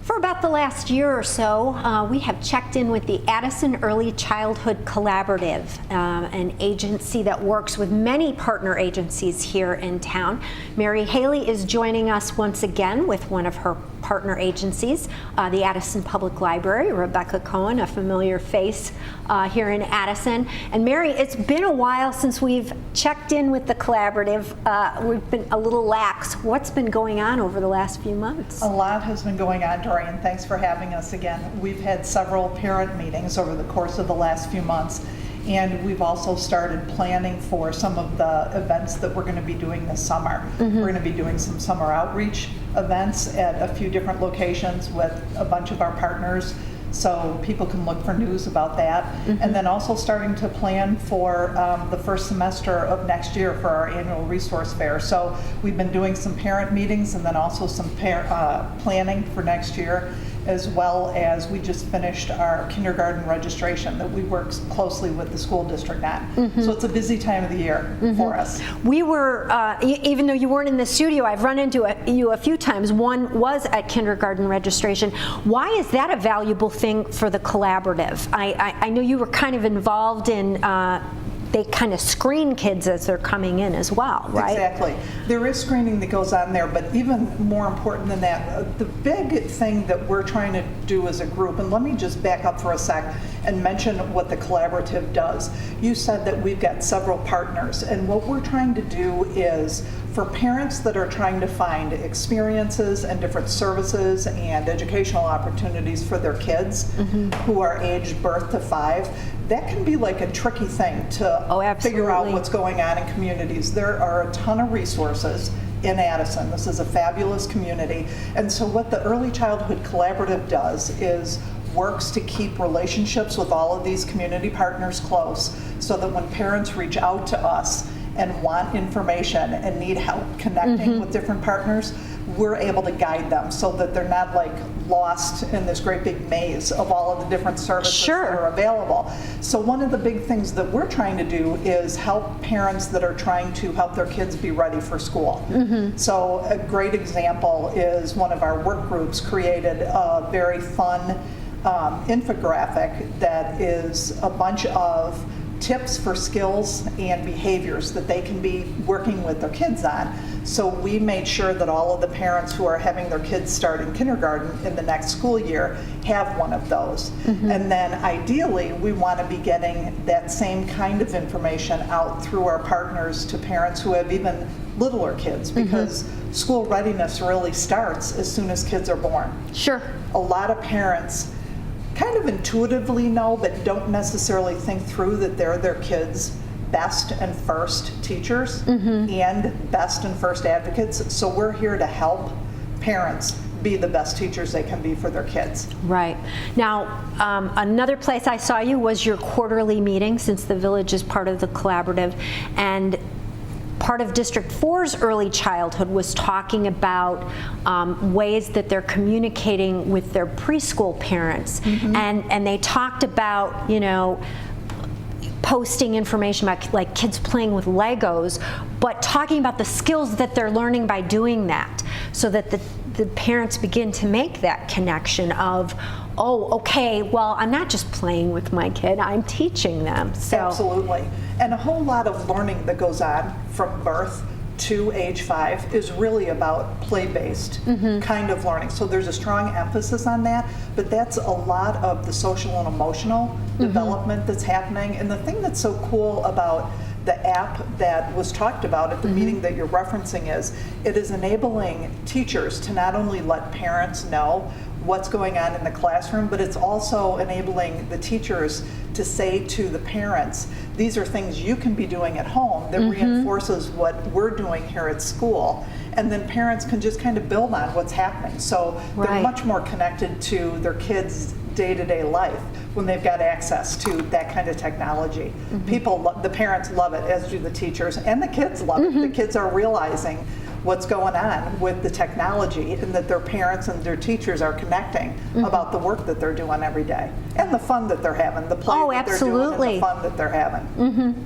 For about the last year or so, we have checked in with the Addison Early Childhood Collaborative, an agency that works with many partner agencies here in town. Mary Haley is joining us once again with one of her partner agencies, the Addison Public Library. Rebecca Cohen, a familiar face here in Addison. And Mary, it's been a while since we've checked in with the collaborative. We've been a little lax. What's been going on over the last few months? A lot has been going on, Dorian. Thanks for having us again. We've had several parent meetings over the course of the last few months, and we've also started planning for some of the events that we're going to be doing this summer. We're going to be doing some summer outreach events at a few different locations with a bunch of our partners, so people can look for news about that. And then also starting to plan for the first semester of next year for our annual resource fair. So we've been doing some parent meetings and then also some planning for next year, as well as we just finished our kindergarten registration that we work closely with the school district on. So it's a busy time of the year for us. We were, even though you weren't in the studio, I've run into you a few times. One was at kindergarten registration. Why is that a valuable thing for the collaborative? I know you were kind of involved in they kind of screen kids as they're coming in as well, right? Exactly. There is screening that goes on there, but even more important than that, the big thing that we're trying to do as a group, and let me just back up for a sec and mention what the collaborative does. You said that we've got several partners, and what we're trying to do is for parents that are trying to find experiences and different services and educational opportunities for their kids who are aged birth to 5, that can be like a tricky thing to figure out what's going on in communities. There are a ton of resources in Addison. This is a fabulous community. And so what the Early Childhood Collaborative does is works to keep relationships with all of these community partners close, so that when parents reach out to us and want information and need help connecting with different partners, we're able to guide them so that they're not like lost in this great big maze of all of the different services that are available. So one of the big things that we're trying to do is help parents that are trying to help their kids be ready for school. So a great example is one of our work groups created a very fun infographic that is a bunch of tips for skills and behaviors that they can be working with their kids on. So we made sure that all of the parents who are having their kids start in kindergarten in the next school year have one of those. And then ideally, we want to be getting that same kind of information out through our partners to parents who have even littler kids, because school readiness really starts as soon as kids are born. A lot of parents kind of intuitively know, but don't necessarily think through that they're their kids' best and first teachers and best and first advocates. So we're here to help parents be the best teachers they can be for their kids. Right. Now, another place I saw you was your quarterly meeting, since the village is part of the collaborative, and part of District 4's early childhood was talking about ways that they're communicating with their preschool parents. And they talked about, you know, posting information about like kids playing with Legos, but talking about the skills that they're learning by doing that, so that the parents begin to make that connection of, oh, okay, well, I'm not just playing with my kid, I'm teaching them. So absolutely. And a whole lot of learning that goes on from birth to age 5 is really about play-based kind of learning. So there's a strong emphasis on that, but that's a lot of the social and emotional development that's happening. And the thing that's so cool about the app that was talked about at the meeting that you're referencing is it is enabling teachers to not only let parents know what's going on in the classroom, but it's also enabling the teachers to say to the parents, these are things you can be doing at home that reinforces what we're doing here at school. And then parents can just kind of build on what's happening. So they're much more connected to their kids' day-to-day life when they've got access to that kind of technology. The parents love it, as do the teachers, and the kids love it. The kids are realizing what's going on with the technology, and that their parents and their teachers are connecting about the work that they're doing every day and the fun that they're having, the play that they're doing and the fun that they're having.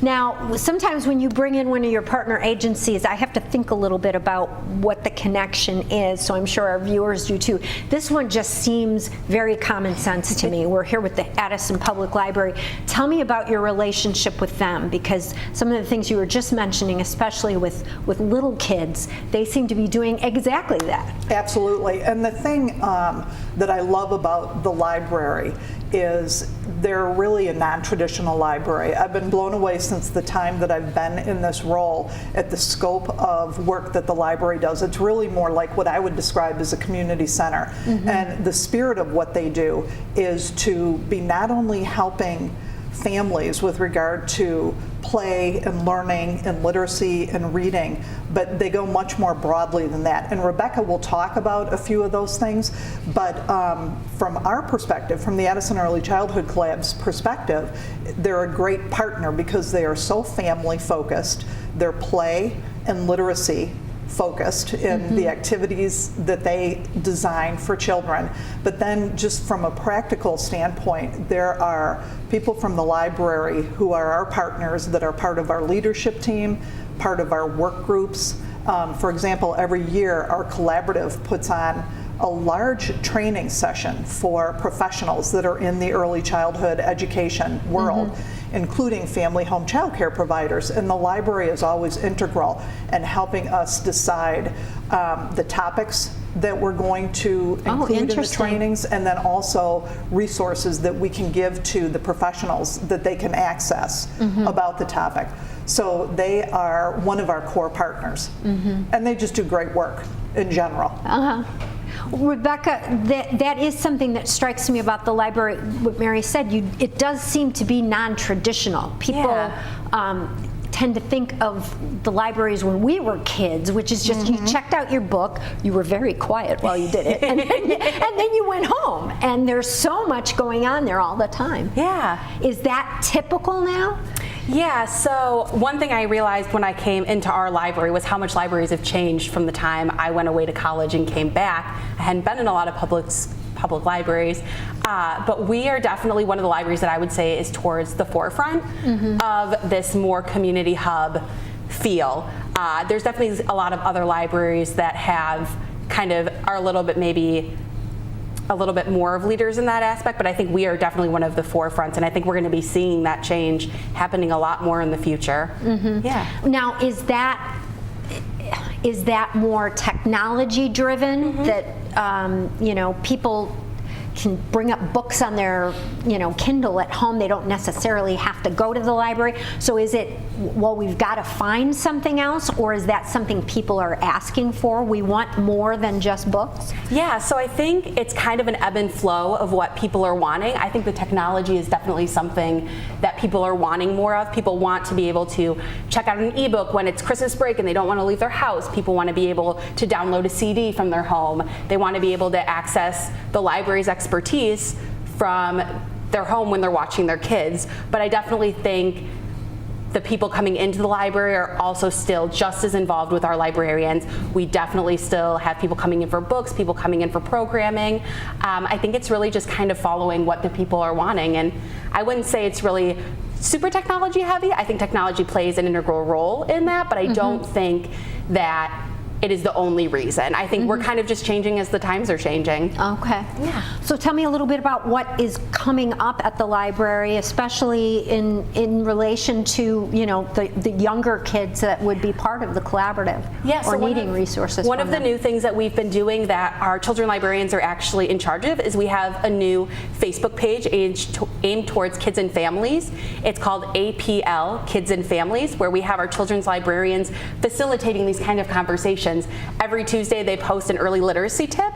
Now, sometimes when you bring in one of your partner agencies, I have to think a little bit about what the connection is, so I'm sure our viewers do too. This one just seems very common sense to me. We're here with the Addison Public Library. Tell me about your relationship with them, because some of the things you were just mentioning, especially with little kids, they seem to be doing exactly that. Absolutely. And the thing that I love about the library is they're really a non-traditional library. I've been blown away since the time that I've been in this role at the scope of work that the library does. It's really more like what I would describe as a community center. And the spirit of what they do is to be not only helping families with regard to play and learning and literacy and reading, but they go much more broadly than that. And Rebecca will talk about a few of those things, but from our perspective, from the Addison Early Childhood Collab's perspective, they're a great partner because they are so family focused. They're play and literacy focused in the activities that they design for children. But then just from a practical standpoint, there are people from the library who are our partners that are part of our leadership team, part of our work groups. For example, every year our collaborative puts on a large training session for professionals that are in the early childhood education world, including family home child care providers. And the library is always integral in helping us decide the topics that we're going to include in the trainings, and then also resources that we can give to the professionals that they can access about the topic. So they are one of our core partners, and they just do great work in general. Rebecca, that is something that strikes me about the library. What Mary said, it does seem to be non-traditional. People tend to think of the libraries when we were kids, which is just you checked out your book, you were very quiet while you did it, and then you went home. And there's so much going on there all the time. Yeah. Is that typical now? Yeah, so one thing I realized when I came into our library was how much libraries have changed from the time I went away to college and came back. I hadn't been in a lot of public libraries, but we are definitely one of the libraries that I would say is towards the forefront of this more community hub feel. There's definitely a lot of other libraries that have are a little bit maybe a little bit more of leaders in that aspect, but I think we are definitely one of the forefronts, and I think we're going to be seeing that change happening a lot more in the future. Yeah. Now, is that more technology driven, that people can bring up books on their Kindle at home? They don't necessarily have to go to the library. So is it, well, we've got to find something else, or is that something people are asking for? We want more than just books? Yeah, so I think it's kind of an ebb and flow of what people are wanting. I think the technology is definitely something that people are wanting more of. People want to be able to check out an ebook when it's Christmas break and they don't want to leave their house. People want to be able to download a CD from their home. They want to be able to access the library's expertise from their home when they're watching their kids. But I definitely think the people coming into the library are also still just as involved with our librarians. We definitely still have people coming in for books, people coming in for programming. I think it's really just kind of following what the people are wanting. And I wouldn't say it's really super technology heavy. I think technology plays an integral role in that, but I don't think that it is the only reason. I think we're kind of just changing as the times are changing. Okay. Yeah. So tell me a little bit about what is coming up at the library, especially in relation to the younger kids that would be part of the collaborative, or needing resources. One of the new things that we've been doing that our children librarians are actually in charge of is we have a new Facebook page aimed towards kids and families. It's called APL, Kids and Families, where we have our children's librarians facilitating these kind of conversations. Every Tuesday they post an early literacy tip,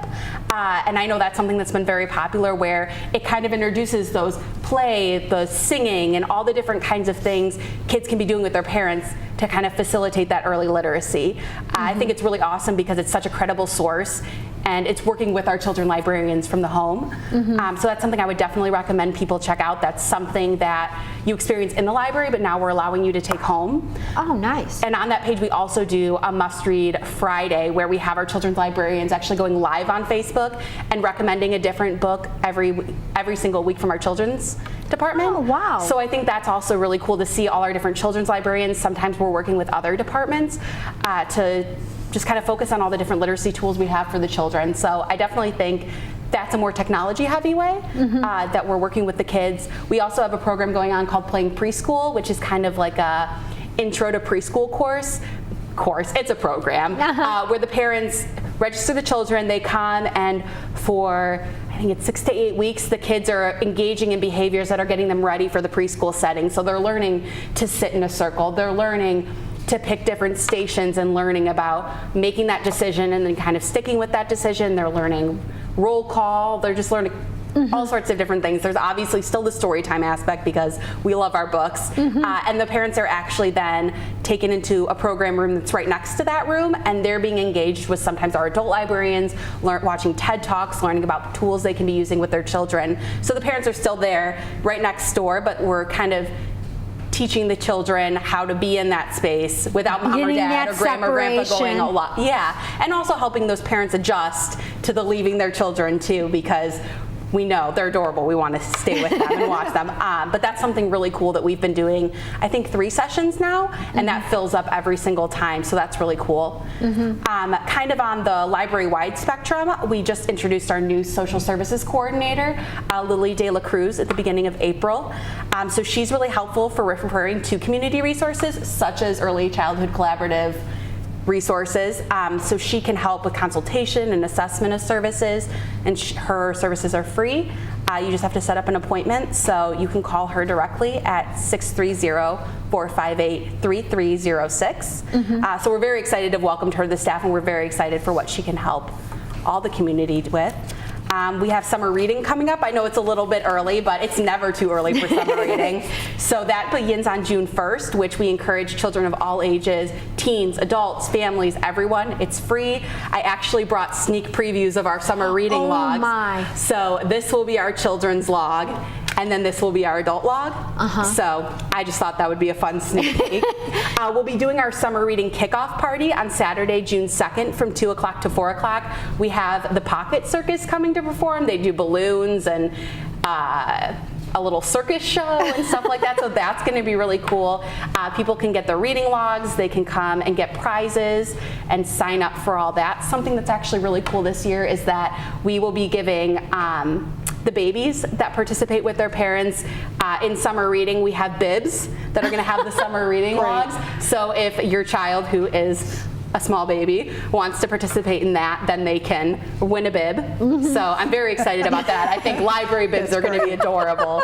and I know that's something that's been very popular, where it kind of introduces those play, the singing, and all the different kinds of things kids can be doing with their parents to kind of facilitate that early literacy. I think it's really awesome because it's such a credible source, and it's working with our children librarians from the home. So that's something I would definitely recommend people check out. That's something that you experience in the library, but now we're allowing you to take home. Oh, nice. And on that page, we also do a must-read Friday where we have our children's librarians actually going live on Facebook and recommending a different book every single week from our children's department. Oh, wow. So I think that's also really cool to see all our different children's librarians. Sometimes we're working with other departments to just kind of focus on all the different literacy tools we have for the children. So I definitely think that's a more technology heavy way that we're working with the kids. We also have a program going on called Playing Preschool, which is kind of like a intro to preschool course. It's a program where the parents register the children, they come, and for I think it's 6 to 8 weeks, the kids are engaging in behaviors that are getting them ready for the preschool setting. So they're learning to sit in a circle, they're learning to pick different stations and learning about making that decision and then kind of sticking with that decision. They're learning roll call, they're just learning all sorts of different things. There's obviously still the story time aspect because we love our books. And the parents are actually then taken into a program room that's right next to that room, and they're being engaged with sometimes our adult librarians, watching TED Talks, learning about tools they can be using with their children. So the parents are still there right next door, but we're kind of teaching the children how to be in that space without mom or dad or grandma or grandpa going a lot. Yeah, and also helping those parents adjust to the leaving their children too, because we know they're adorable. We want to stay with them and watch them. But that's something really cool that we've been doing, I think 3 sessions now, and that fills up every single time. So that's really cool. Kind of on the library-wide spectrum, we just introduced our new social services coordinator, Lily De La Cruz, at the beginning of April. So she's really helpful for referring to community resources such as Early Childhood Collaborative resources, so she can help with consultation and assessment of services, and her services are free. You just have to set up an appointment, so you can call her directly at 630-458-3306. So we're very excited to have welcomed her to the staff, and we're very excited for what she can help all the community with. We have summer reading coming up. I know it's a little bit early, but it's never too early for summer reading. So that begins on June 1st, which we encourage children of all ages, teens, adults, families, everyone. It's free. I actually brought sneak previews of our summer reading logs. My. So this will be our children's log, and then this will be our adult log. So I just thought that would be a fun sneak peek. We'll be doing our summer reading kickoff party on Saturday, June 2nd from 2 o'clock to 4 o'clock. We have the Pocket Circus coming to perform. They do balloons and a little circus show and stuff like that, so that's going to be really cool. People can get their reading logs, they can come and get prizes and sign up for all that. Something that's actually really cool this year is that we will be giving the babies that participate with their parents in summer reading, we have bibs that are going to have the summer reading logs. So if your child, who is a small baby, wants to participate in that, then they can win a bib. So I'm very excited about that. I think library bibs are going to be adorable.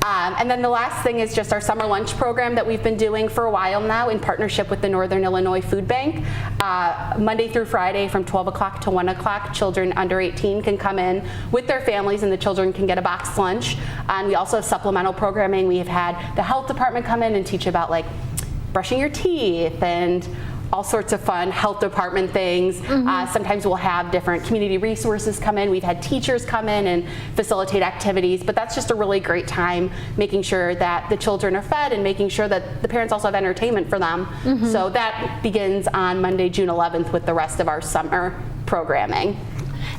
And then the last thing is just our summer lunch program that we've been doing for a while now in partnership with the Northern Illinois Food Bank. Monday through Friday from 12 o'clock to 1 o'clock, children under 18 can come in with their families and the children can get a boxed lunch. And we also have supplemental programming. We have had the health department come in and teach about like brushing your teeth and all sorts of fun health department things. Sometimes we'll have different community resources come in. We've had teachers come in and facilitate activities, but that's just a really great time, making sure that the children are fed and making sure that the parents also have entertainment for them. So that begins on Monday, June 11th with the rest of our summer programming.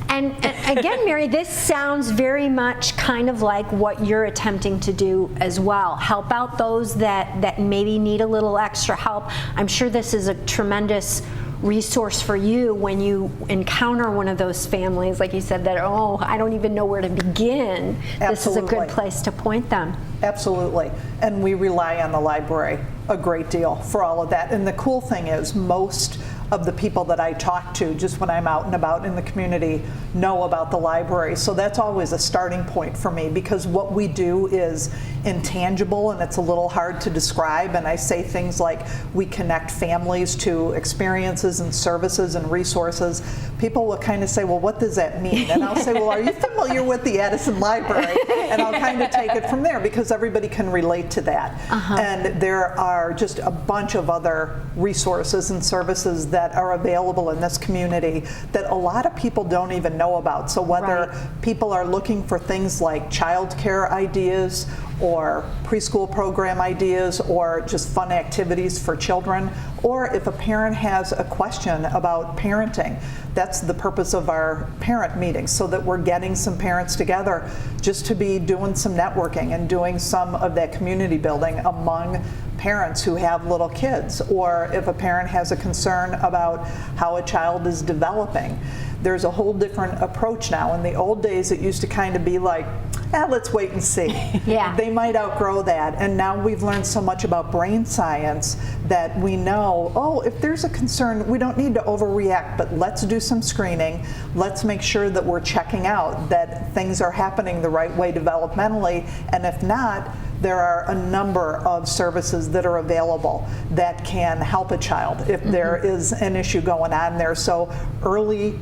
And again, Mary, this sounds very much kind of like what you're attempting to do as well. Help out those that maybe need a little extra help. I'm sure this is a tremendous resource for you when you encounter one of those families, like you said, that, oh, I don't even know where to begin. Absolutely. This is a good place to point them. Absolutely. And we rely on the library a great deal for all of that. And the cool thing is most of the people that I talk to just when I'm out and about in the community know about the library. So that's always a starting point for me, because what we do is intangible and it's a little hard to describe. And I say things like we connect families to experiences and services and resources. People will kind of say, well, what does that mean? And I'll say, well, are you familiar with the Addison Library? And I'll kind of take it from there, because everybody can relate to that. And there are just a bunch of other resources and services that are available in this community that a lot of people don't even know about. So whether Right. people are looking for things like childcare ideas or preschool program ideas or just fun activities for children, or if a parent has a question about parenting, that's the purpose of our parent meetings, so that we're getting some parents together just to be doing some networking and doing some of that community building among parents who have little kids, or if a parent has a concern about how a child is developing. There's a whole different approach now. In the old days, it used to kind of be like, let's wait and see. Yeah. They might outgrow that. And now we've learned so much about brain science that we know, if there's a concern, we don't need to overreact, but let's do some screening. Let's make sure that we're checking out that things are happening the right way developmentally. And if not, there are a number of services that are available that can help a child if there is an issue going on there. So early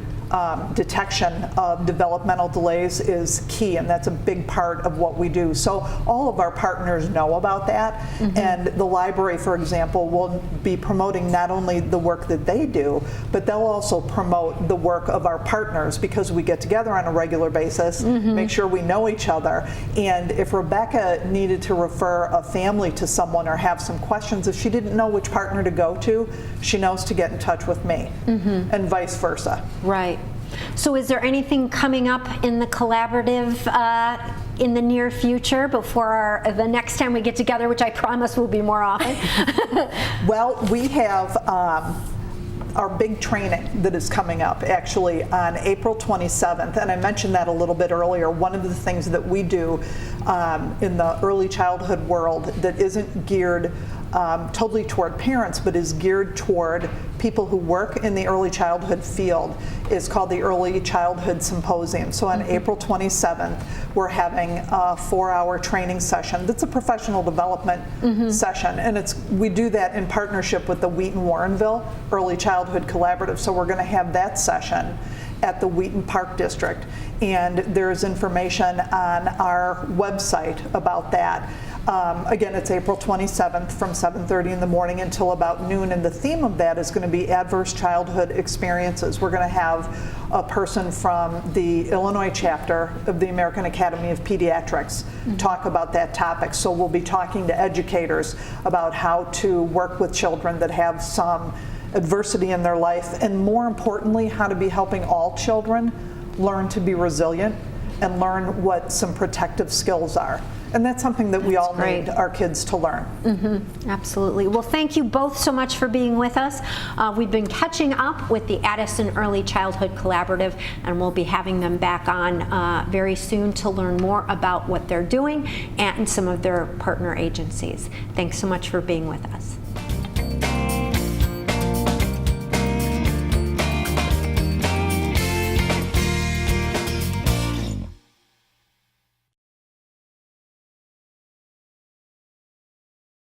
detection of developmental delays is key, and that's a big part of what we do. So all of our partners know about that, and the library, for example, will be promoting not only the work that they do, but they'll also promote the work of our partners, because we get together on a regular basis, make sure we know each other, and if Rebecca needed to refer a family to someone or have some questions, if she didn't know which partner to go to, she knows to get in touch with me, and vice versa. Right. So is there anything coming up in the collaborative in the near future before the next time we get together, which I promise will be more often? Well, we have our big training that is coming up actually on April 27th, and I mentioned that a little bit earlier. One of the things that we do in the early childhood world that isn't geared totally toward parents, but is geared toward people who work in the early childhood field, is called the Early Childhood Symposium. So on April 27th, we're having a 4-hour training session that's a professional development session, and we do that in partnership with the Wheaton Warrenville Early Childhood Collaborative. So we're going to have that session at the Wheaton Park District, and there's information on our website about that. Again, it's April 27th from 7:30 in the morning until about noon, and the theme of that is going to be adverse childhood experiences. We're going to have a person from the Illinois chapter of the American Academy of Pediatrics talk about that topic. So we'll be talking to educators about how to work with children that have some adversity in their life, and more importantly, how to be helping all children learn to be resilient and learn what some protective skills are. And that's something that we all need our kids to learn. Absolutely. Well, thank you both so much for being with us. We've been catching up with the Addison Early Childhood Collaborative, and we'll be having them back on very soon to learn more about what they're doing and some of their partner agencies. Thanks so much for being with us.